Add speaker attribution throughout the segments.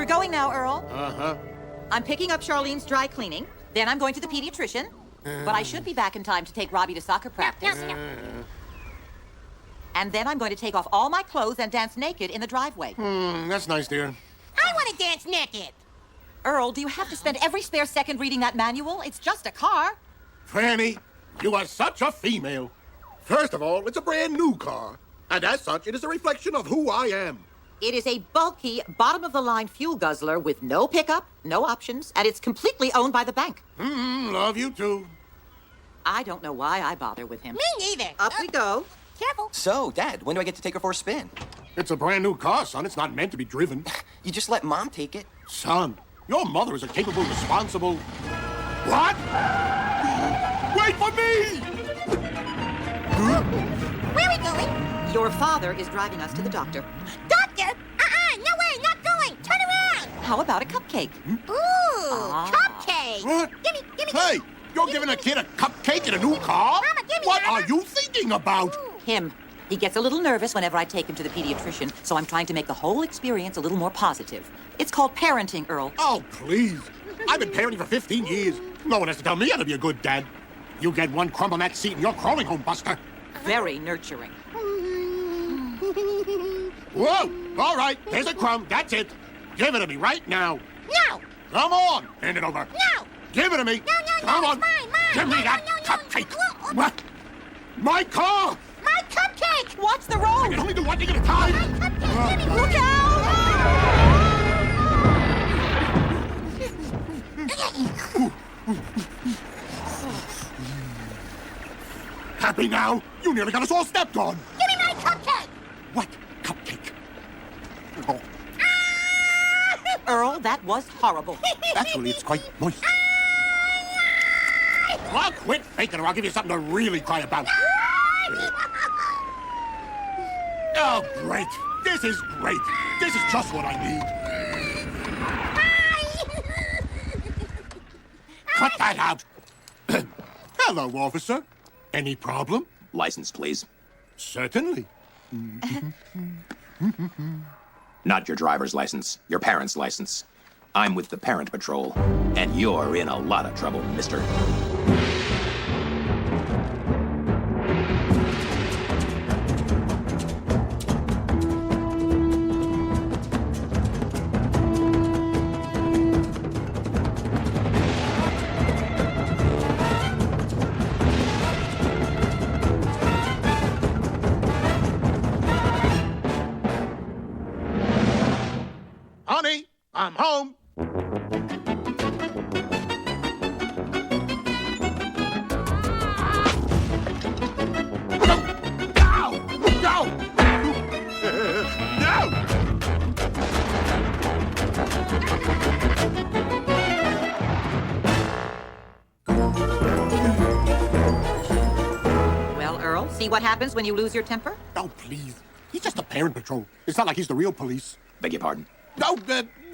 Speaker 1: going now, Earl.
Speaker 2: Uh-huh.
Speaker 1: I'm picking up Charlene's dry cleaning. Then I'm going to the pediatrician. But I should be back in time to take Robbie to soccer practice. And then I'm going to take off all my clothes and dance naked in the driveway.
Speaker 2: That's nice, dear.
Speaker 3: I want to dance naked.
Speaker 1: Earl, do you have to spend every spare second reading that manual? It's just a car.
Speaker 2: Franny, you are such a female. First of all, it's a brand new car. And as such, it is a reflection of who I am.
Speaker 1: It is a bulky, bottom-of-the-line fuel guzzler with no pickup, no options, and it's completely owned by the bank.
Speaker 2: Love you too.
Speaker 1: I don't know why I bother with him.
Speaker 3: Me neither.
Speaker 1: Up we go.
Speaker 3: Careful.
Speaker 4: So, Dad, when do I get to take her for a spin?
Speaker 2: It's a brand new car, son. It's not meant to be driven.
Speaker 4: You just let Mom take it.
Speaker 2: Son, your mother is a capable, responsible... What? Wait for me!
Speaker 3: Where are we going?
Speaker 1: Your father is driving us to the doctor.
Speaker 3: Doctor? No way, not going. Turn around.
Speaker 1: How about a cupcake?
Speaker 3: Ooh, cupcake.
Speaker 2: What?
Speaker 3: Gimme.
Speaker 2: Hey, you're giving a kid a cupcake in a new car?
Speaker 3: Mama, gimme,
Speaker 2: What
Speaker 3: Mama.
Speaker 2: are you thinking about?
Speaker 1: Him. He gets a little nervous whenever I take him to the pediatrician, so I'm trying to make the whole experience a little more positive. It's called parenting, Earl.
Speaker 2: Oh, please. I've been parenting for 15 years. No one has to tell me how to be a good dad. You get one crumb on that seat and you're crawling home, Buster.
Speaker 1: Very nurturing.
Speaker 2: Whoa! All right, there's a crumb. That's it. Give it to me right now.
Speaker 3: No.
Speaker 2: Come on. Hand it over.
Speaker 3: No.
Speaker 2: Give it to me.
Speaker 3: No,
Speaker 2: Come
Speaker 3: it's
Speaker 2: on.
Speaker 3: mine.
Speaker 2: Give me
Speaker 3: No,
Speaker 2: that
Speaker 3: no.
Speaker 2: cupcake.
Speaker 3: Whoa.
Speaker 2: What? My car!
Speaker 3: My cupcake.
Speaker 1: Watch the
Speaker 2: I
Speaker 1: road!
Speaker 2: can only do one thing at a time.
Speaker 3: My cupcake. Gimme.
Speaker 1: Look out!
Speaker 2: Happy now? You nearly got us all stepped on.
Speaker 3: Give me my cupcake.
Speaker 2: What cupcake? Oh,
Speaker 1: Earl, that was horrible.
Speaker 2: actually, it's quite moist. Well, quit faking or I'll give you something to really cry about. Oh, great. This is great. This is just what I need. Cut that out. Hello, officer. Any problem?
Speaker 5: License, please.
Speaker 2: Certainly.
Speaker 5: Not your driver's license, your parent's license. I'm with the Parent Patrol, and you're in a lot of trouble, mister.
Speaker 2: Honey, I'm home. No! No! No!
Speaker 1: Well, Earl, see what happens when you lose your temper?
Speaker 2: Oh, please. He's just a parent patrol. It's not like he's the real police.
Speaker 5: Beg your pardon?
Speaker 2: No,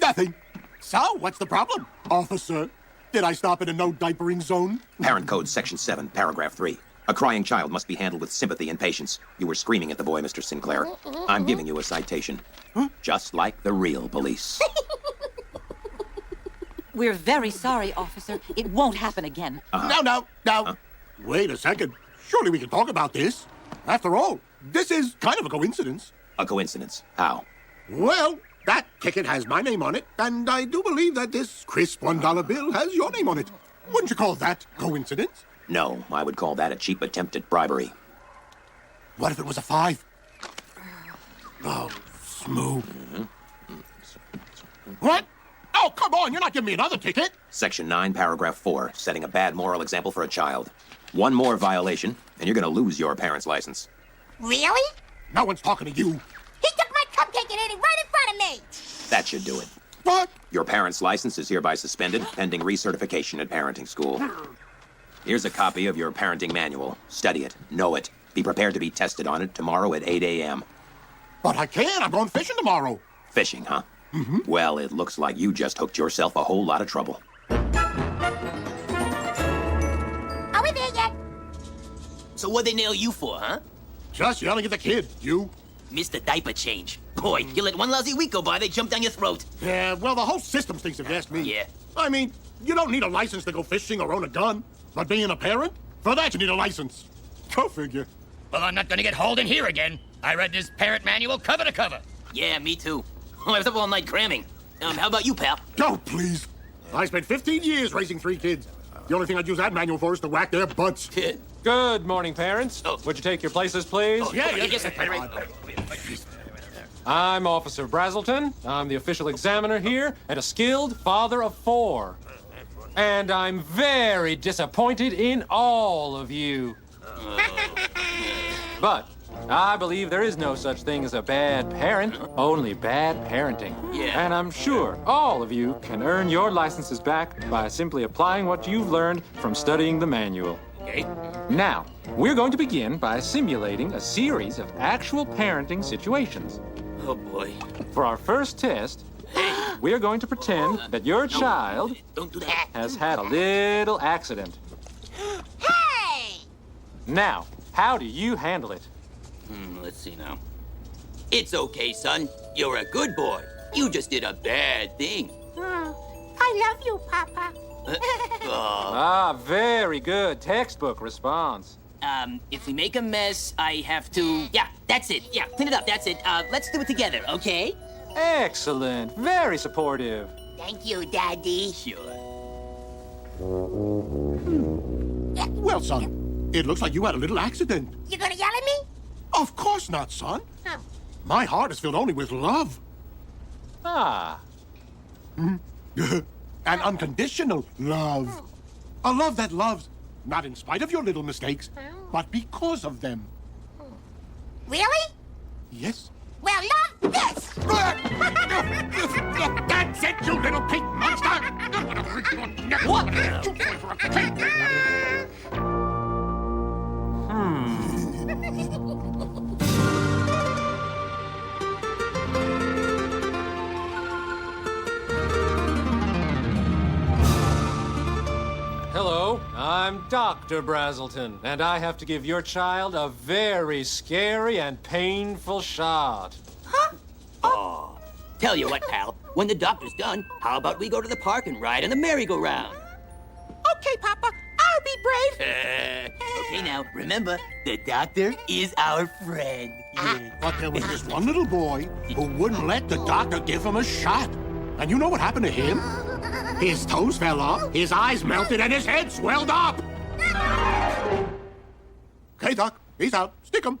Speaker 2: nothing. So, what's the problem? Officer, did I stop in a no diapering zone?
Speaker 5: Parent Code Section 7, Paragraph 3. A crying child must be handled with sympathy and patience. You were screaming at the boy, Mr. Sinclair. I'm giving you a citation. Just like the real police.
Speaker 1: We're very sorry, officer. It won't happen again.
Speaker 2: No. Wait a second. Surely we can talk about this. After all, this is kind of a coincidence.
Speaker 5: A coincidence. How?
Speaker 2: Well, that ticket has my name on it, and I do believe that this crisp $1 bill has your name on it. Wouldn't you call that coincidence?
Speaker 5: No, I would call that a cheap attempt at bribery.
Speaker 2: What if it was a 5? Oh, smooth. What? Oh, come on, you're not giving me another ticket.
Speaker 5: Section 9, Paragraph 4, setting a bad moral example for a child. One more violation, and you're going to lose your parent's license.
Speaker 3: Really?
Speaker 2: No one's talking to you.
Speaker 3: He took my cupcake and ate it right in front of me.
Speaker 5: That should do it.
Speaker 2: What?
Speaker 5: Your parent's license is hereby suspended pending recertification at parenting school. Here's a copy of your parenting manual. Study it. Know it. Be prepared to be tested on it tomorrow at 8 a.m.
Speaker 2: But I can't. I'm going fishing tomorrow.
Speaker 5: Fishing, huh? Mm-hmm. Well, it looks like you just hooked yourself a whole lot of trouble.
Speaker 3: Are we there yet?
Speaker 6: So what they nail you for, huh?
Speaker 2: Just yelling at the kid. You.
Speaker 6: Mr. Diaper Change. boy, you let one lousy week go by, they jump down your throat.
Speaker 2: Yeah, well, the whole system stinks if you ask me.
Speaker 6: Yeah.
Speaker 2: I mean, you don't need a license to go fishing or own a gun. But being a parent? For that, you need a license. Go figure.
Speaker 7: Well, I'm not gonna get hauled in here again. I read this parent manual cover to cover.
Speaker 6: Yeah, me too. I was up all night cramming. How about you, pal?
Speaker 2: Go, please. I spent 15 years raising 3 kids. The only thing I'd use that manual for is to whack their butts.
Speaker 8: Good morning, parents.
Speaker 6: Oh.
Speaker 8: Would you take your places, please?
Speaker 6: Yes,
Speaker 8: I'm Officer Brazelton. I'm the official examiner here and a skilled father of 4. And I'm very disappointed in all of you. But I believe there is no such thing as a bad parent, only bad parenting.
Speaker 6: Yeah.
Speaker 8: And I'm sure all of you can earn your licenses back by simply applying what you've learned from studying the manual.
Speaker 6: Okay.
Speaker 8: Now, we're going to begin by simulating a series of actual parenting situations.
Speaker 6: Oh, boy.
Speaker 8: For our first test, we're going to pretend that your child
Speaker 6: Don't do that.
Speaker 8: has had a little accident.
Speaker 3: Hey!
Speaker 8: Now, how do you handle it?
Speaker 6: Let's see now. It's okay, son. You're a good boy. You just did a bad thing.
Speaker 3: I love you, Papa.
Speaker 8: Ah, very good. Textbook response.
Speaker 6: If we make a mess, I have to... Yeah, that's it. Yeah, clean it up. That's it. Let's do it together, okay?
Speaker 8: Excellent. Very supportive.
Speaker 3: Thank you, Daddy.
Speaker 6: Sure.
Speaker 2: Well, son, it looks like you had a little accident.
Speaker 3: You gonna yell at me?
Speaker 2: Of course not, son.
Speaker 3: Oh.
Speaker 2: My heart is filled only with love.
Speaker 8: Ah,
Speaker 2: And unconditional love. A love that loves, not in spite of your little mistakes, but because of them.
Speaker 3: Really?
Speaker 2: Yes.
Speaker 3: Well, love this!
Speaker 2: That's it, you little pink monster! What?
Speaker 8: hello. I'm Dr. Brazelton, and I have to give your child a very scary and painful shot.
Speaker 6: Tell you what, pal. When the doctor's done, how about we go to the park and ride on the merry-go-round?
Speaker 3: Okay, Papa. I'll be brave.
Speaker 6: Okay, now, remember, the doctor is our friend.
Speaker 2: But there was this one little boy who wouldn't let the doctor give him a shot. And you know what happened to him? His toes fell off, his eyes melted, and his head swelled up. Okay, Doc, he's out. Stick him.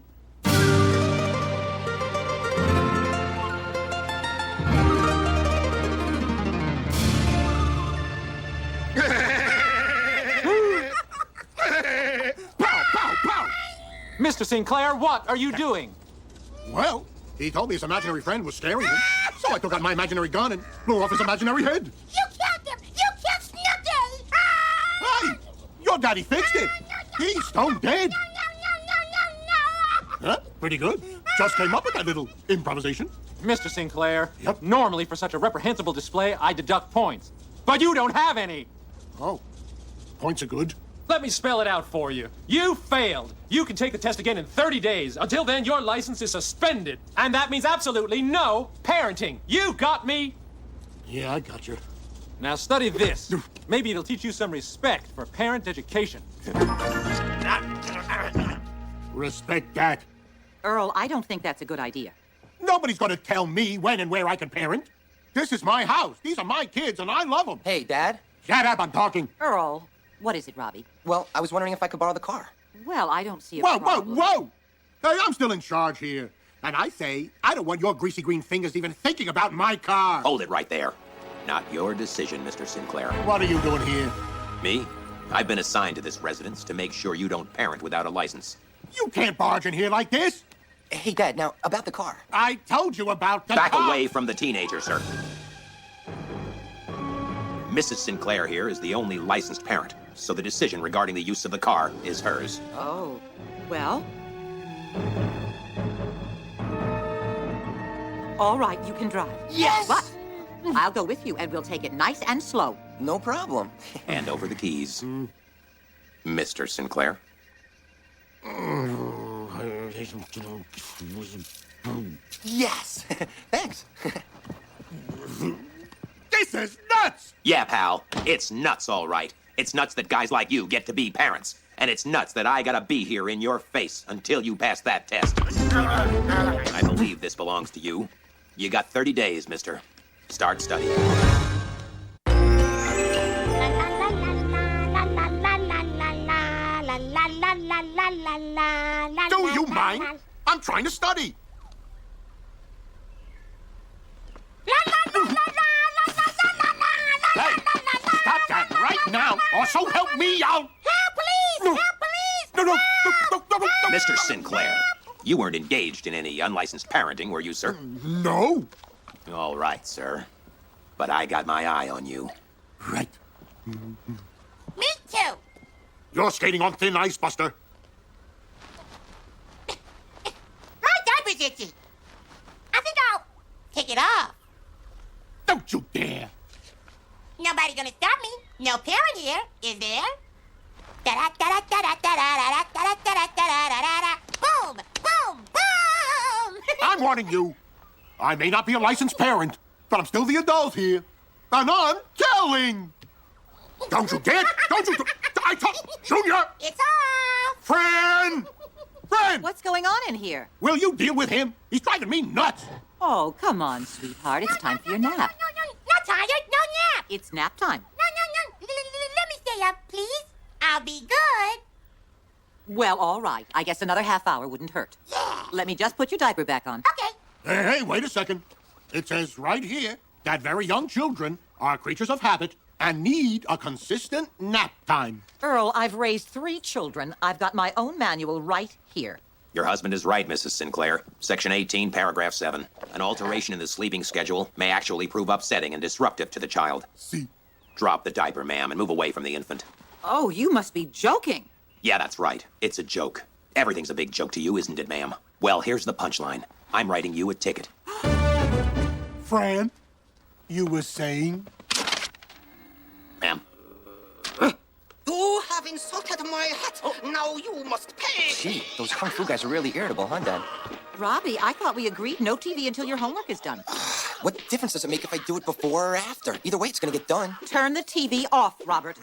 Speaker 2: Pow, pow, pow!
Speaker 8: Mr. Sinclair, what are you doing?
Speaker 2: Well, he told me his imaginary friend was scaring him. So I took out my imaginary gun and blew off his imaginary head.
Speaker 3: You killed him! You killed Snooky!
Speaker 2: Hey! Your daddy fixed it. He's stone dead. Huh? Pretty good. Just came up with that little improvisation.
Speaker 8: Mr. Sinclair,
Speaker 2: Yep.
Speaker 8: normally for such a reprehensible display, I deduct points. But you don't have any.
Speaker 2: Oh. Points are good.
Speaker 8: Let me spell it out for you. You failed. You can take the test again in 30 days. Until then, your license is suspended. And that means absolutely no parenting. You got me?
Speaker 2: Yeah, I got you.
Speaker 8: Now study this. Maybe it'll teach you some respect for parent education.
Speaker 2: Respect that.
Speaker 1: Earl, I don't think that's a good idea.
Speaker 2: Nobody's gonna tell me when and where I can parent. This is my house. These are my kids, and I love them.
Speaker 4: Hey, Dad.
Speaker 2: Shut up, I'm talking.
Speaker 1: Earl, what is it, Robbie?
Speaker 4: Well, I was wondering if I could borrow the car.
Speaker 1: Well, I don't see a
Speaker 2: Whoa, whoa,
Speaker 1: problem.
Speaker 2: whoa! Hey, I'm still in charge here. And I say, I don't want your greasy green fingers even thinking about my car.
Speaker 5: Hold it right there. Not your decision, Mr. Sinclair.
Speaker 2: What are you doing here?
Speaker 5: Me? I've been assigned to this residence to make sure you don't parent without a license.
Speaker 2: You can't barge in here like this.
Speaker 4: Hey, Dad, now, about the car.
Speaker 2: I told you about the
Speaker 5: Back
Speaker 2: car.
Speaker 5: away from the teenager, sir. Mrs. Sinclair here is the only licensed parent, so the decision regarding the use of the car is hers.
Speaker 1: Oh, well. All right, you can drive.
Speaker 6: Yes!
Speaker 1: But I'll go with you, and we'll take it nice and slow.
Speaker 4: No problem.
Speaker 5: Hand over the keys. Mr. Sinclair.
Speaker 4: Yes. Thanks.
Speaker 2: This is nuts!
Speaker 5: Yeah, pal. It's nuts, all right. It's nuts that guys like you get to be parents. And it's nuts that I gotta be here in your face until you pass that test. I believe this belongs to you. You got 30 days, mister. Start studying.
Speaker 2: Do you mind? I'm trying to study. Hey, stop that right now, or so help me out.
Speaker 3: Help, please!
Speaker 2: No.
Speaker 3: Help, please!
Speaker 2: No.
Speaker 5: Mr. Sinclair, you weren't engaged in any unlicensed parenting, were you, sir?
Speaker 2: No.
Speaker 5: All right, sir. But I got my eye on you.
Speaker 2: Right.
Speaker 3: Me too.
Speaker 2: You're skating on thin ice, Buster.
Speaker 3: My diaper's itchy. I think I'll take it off.
Speaker 2: Don't you dare.
Speaker 3: Nobody's gonna stop me. No parent here, is there? Boom! Boom! Boom!
Speaker 2: I'm warning you. I may not be a licensed parent, but I'm still the adult here. And I'm telling. Don't you dare! Don't you... I told... Junior!
Speaker 3: It's off!
Speaker 2: Friend! Friend!
Speaker 1: What's going on in here?
Speaker 2: Will you deal with him? He's driving me nuts.
Speaker 1: Oh, come on, sweetheart. It's time for your nap.
Speaker 3: No, not tired. No nap.
Speaker 1: It's nap time.
Speaker 3: No. Let me stay up, please. I'll be good.
Speaker 1: Well, all right. I guess another half hour wouldn't hurt.
Speaker 3: Yeah.
Speaker 1: Let me just put your diaper back on.
Speaker 3: Okay.
Speaker 2: Hey, wait a second. It says right here that very young children are creatures of habit and need a consistent nap time.
Speaker 1: Earl, I've raised 3 children. I've got my own manual right here.
Speaker 5: Your husband is right, Mrs. Sinclair. Section 18, paragraph 7. An alteration in the sleeping schedule may actually prove upsetting and disruptive to the child.
Speaker 2: See?
Speaker 5: Drop the diaper, ma'am, and move away from the infant.
Speaker 1: Oh, you must be joking.
Speaker 5: Yeah, that's right. It's a joke. Everything's a big joke to you, isn't it, ma'am? Well, here's the punchline. I'm writing you a ticket.
Speaker 2: Fran, you were saying?
Speaker 5: Ma'am.
Speaker 9: You have insulted my hat. Now you must pay.
Speaker 4: Gee, those kung fu guys are really irritable, huh, Dad?
Speaker 1: Robbie, I thought we agreed no TV until your homework is done.
Speaker 4: What difference does it make if I do it before or after? Either way, it's gonna get done.
Speaker 1: Turn the TV off, Robert.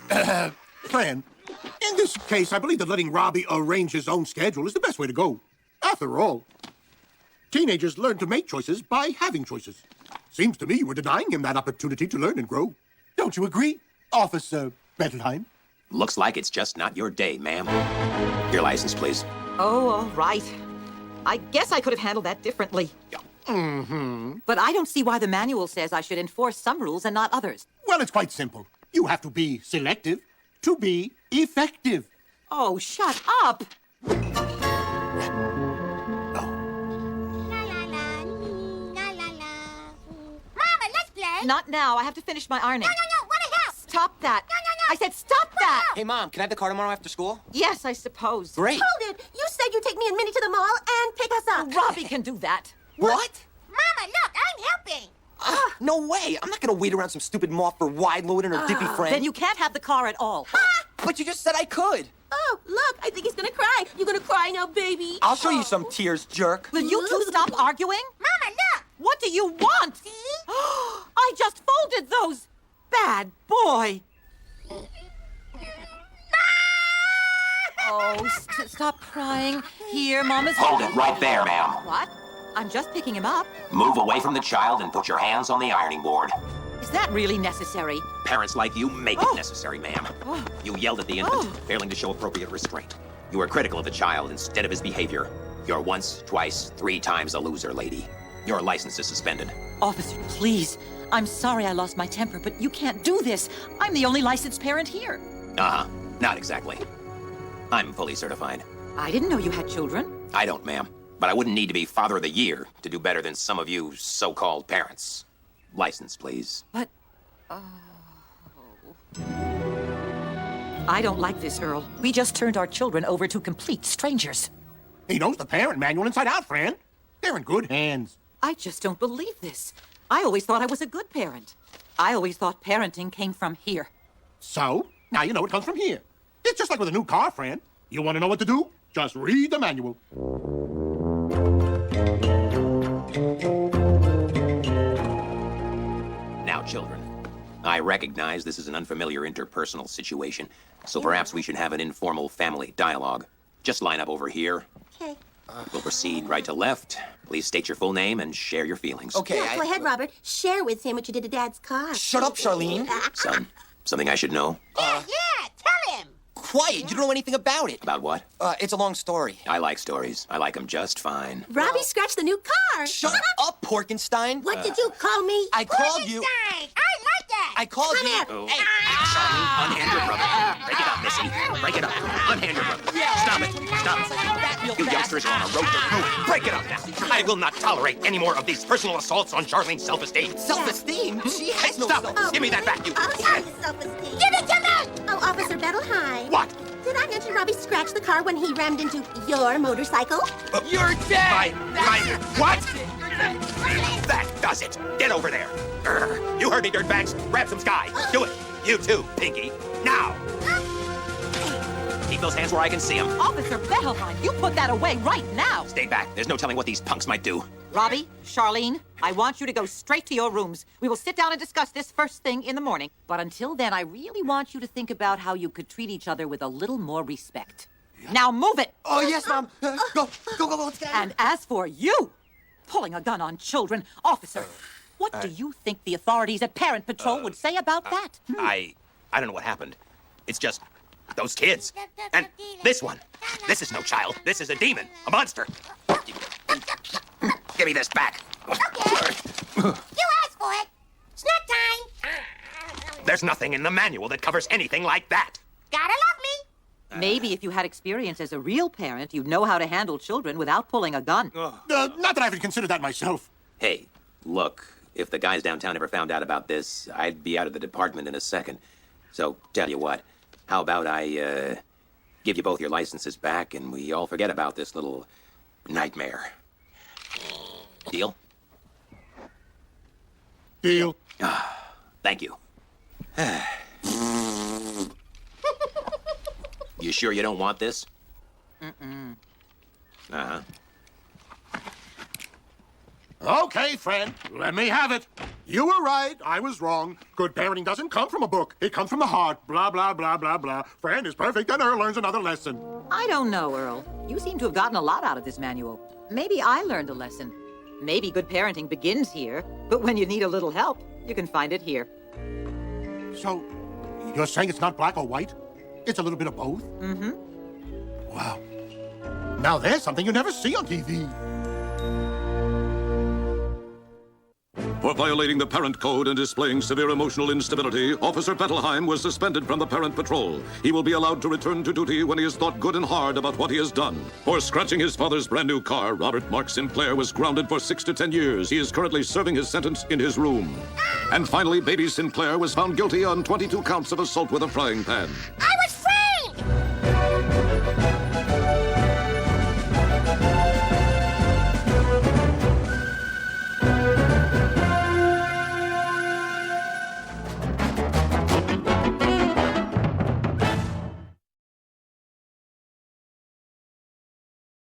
Speaker 2: Fran, in this case, I believe that letting Robbie arrange his own schedule is the best way to go. After all, teenagers learn to make choices by having choices. Seems to me you were denying him that opportunity to learn and grow. Don't you agree, Officer Bettelheim?
Speaker 5: Looks like it's just not your day, ma'am. Your license, please.
Speaker 1: Oh, all right. I guess I could have handled that differently.
Speaker 5: Yeah.
Speaker 1: But I don't see why the manual says I should enforce some rules and not others.
Speaker 2: Well, it's quite simple. You have to be selective to be effective.
Speaker 1: Oh, shut up!
Speaker 3: La la la, la la la. Mama, let's play.
Speaker 1: Not now. I have to finish my ironing.
Speaker 3: No, what the hell?
Speaker 1: Stop that!
Speaker 3: No.
Speaker 1: I said stop that!
Speaker 4: Hey, Mom, can I have the car tomorrow after school?
Speaker 1: Yes, I suppose.
Speaker 4: Great.
Speaker 3: Hold it. You said you'd take me and Minnie to the mall and pick us up.
Speaker 1: Robbie can do that.
Speaker 4: What?
Speaker 3: Mama, look, I'm helping.
Speaker 4: No way. I'm not gonna wait around some stupid moth for Wide Load and her dippy friend.
Speaker 1: Then you can't have the car at all.
Speaker 4: But you just said I could.
Speaker 3: Oh, look, I think he's gonna cry. You gonna cry now, baby?
Speaker 4: I'll show you some tears, jerk.
Speaker 1: Will you two stop arguing?
Speaker 3: Mama, look.
Speaker 1: What do you want?
Speaker 3: See?
Speaker 1: I just folded those. Bad boy. Oh, stop crying. Here, Mama's...
Speaker 5: Hold it right there, ma'am.
Speaker 1: What? I'm just picking him up.
Speaker 5: Move away from the child and put your hands on the ironing board.
Speaker 1: Is that really necessary?
Speaker 5: Parents like you make it necessary, ma'am.
Speaker 1: Oh.
Speaker 5: You yelled at the infant, failing to show appropriate restraint. You were critical of the child instead of his behavior. You're once, twice, 3 times a loser, lady. Your license is suspended.
Speaker 1: Officer, please. I'm sorry I lost my temper, but you can't do this. I'm the only licensed parent here.
Speaker 5: Uh-huh. Not exactly. I'm fully certified.
Speaker 1: I didn't know you had children.
Speaker 5: I don't, ma'am. But I wouldn't need to be Father of the Year to do better than some of you so-called parents. License, please.
Speaker 1: But... I don't like this, Earl. We just turned our children over to complete strangers.
Speaker 2: He knows the parent manual inside out, Fran. They're in good hands.
Speaker 1: I just don't believe this. I always thought I was a good parent. I always thought parenting came from here.
Speaker 2: So, now you know it comes from here. It's just like with a new car, Fran. You want to know what to do? Just read the manual.
Speaker 5: children. I recognize this is an unfamiliar interpersonal situation, so perhaps we should have an informal family dialogue. Just line up over here.
Speaker 3: Okay.
Speaker 5: We'll proceed right to left. Please state your full name and share your feelings.
Speaker 4: Okay,
Speaker 3: Yeah, go ahead, Robert. Share with him what you did to Dad's car.
Speaker 4: Shut up, Charlene.
Speaker 5: Son, something I should know?
Speaker 3: Yeah, tell him.
Speaker 4: Quiet, you don't know anything about it.
Speaker 5: About what?
Speaker 4: It's a long story.
Speaker 5: I like stories. I like them just fine.
Speaker 3: Robbie scratched the new car.
Speaker 4: Shut up, Porkenstein.
Speaker 3: What did you call me?
Speaker 4: I called you.
Speaker 3: I like that.
Speaker 4: I called
Speaker 3: Come
Speaker 4: you.
Speaker 3: here.
Speaker 5: Oh.
Speaker 4: Hey,
Speaker 5: Charlene, unhand your brother. Break it up, Missy. Break it up. Unhand your brother. Stop it. Stop it. You youngsters are on a road to ruin. Break it up. I will not tolerate any more of these personal assaults on Charlene's self-esteem.
Speaker 4: self-esteem? She has no
Speaker 5: Stop
Speaker 4: self-esteem.
Speaker 5: it. Give me that back, you.
Speaker 3: I'll show you self-esteem. Give it to me. Oh, Officer Bettelheim.
Speaker 5: What?
Speaker 3: Did I mention Robbie scratched the car when he rammed into your motorcycle?
Speaker 4: You're dead.
Speaker 5: What? That does it. Get over there. You heard me, dirtbags. Grab some sky. Do it. You too, Pinky. Now. Keep those hands where I can see them.
Speaker 1: Officer Bettelheim, you put that away right now.
Speaker 5: Stay back. There's no telling what these punks might do.
Speaker 1: Robbie, Charlene, I want you to go straight to your rooms. We will sit down and discuss this first thing in the morning. But until then, I really want you to think about how you could treat each other with a little more respect. Now move it!
Speaker 4: Oh, yes, Mom. Go, let's get out.
Speaker 1: And as for you, pulling a gun on children, officer, what do you think the authorities at Parent Patrol would say about that?
Speaker 5: I don't know what happened. It's just those kids. And this one. This is no child. This is a demon. A monster. Give me this back.
Speaker 3: Okay. You asked for it. Snack time.
Speaker 5: There's nothing in the manual that covers anything like that.
Speaker 3: Gotta love me.
Speaker 1: Maybe if you had experience as a real parent, you'd know how to handle children without pulling a gun.
Speaker 2: Not that I haven't considered that myself.
Speaker 5: Hey, look, if the guys downtown ever found out about this, I'd be out of the department in a second. So, tell you what, how about I, give you both your licenses back and we all forget about this little nightmare. Deal?
Speaker 2: Deal.
Speaker 5: Thank you. You sure you don't want this? Uh-huh.
Speaker 2: Okay, friend, let me have it. You were right. I was wrong. Good parenting doesn't come from a book. It comes from the heart. Blah, blah, blah, blah, blah. Friend is perfect, and Earl learns another lesson.
Speaker 1: I don't know, Earl. You seem to have gotten a lot out of this manual. Maybe I learned a lesson. Maybe good parenting begins here, but when you need a little help, you can find it here.
Speaker 2: So, you're saying it's not black or white? It's a little bit of both?
Speaker 1: Mm-hmm.
Speaker 2: Wow. Now there's something you never see on TV.
Speaker 10: For violating the parent code and displaying severe emotional instability, Officer Bettelheim was suspended from the Parent Patrol. He will be allowed to return to duty when he has thought good and hard about what he has done. For scratching his father's brand new car, Robert Mark Sinclair was grounded for 6 to 10 years. He is currently serving his sentence in his room. And finally, baby Sinclair was found guilty on 22 counts of assault with a frying pan.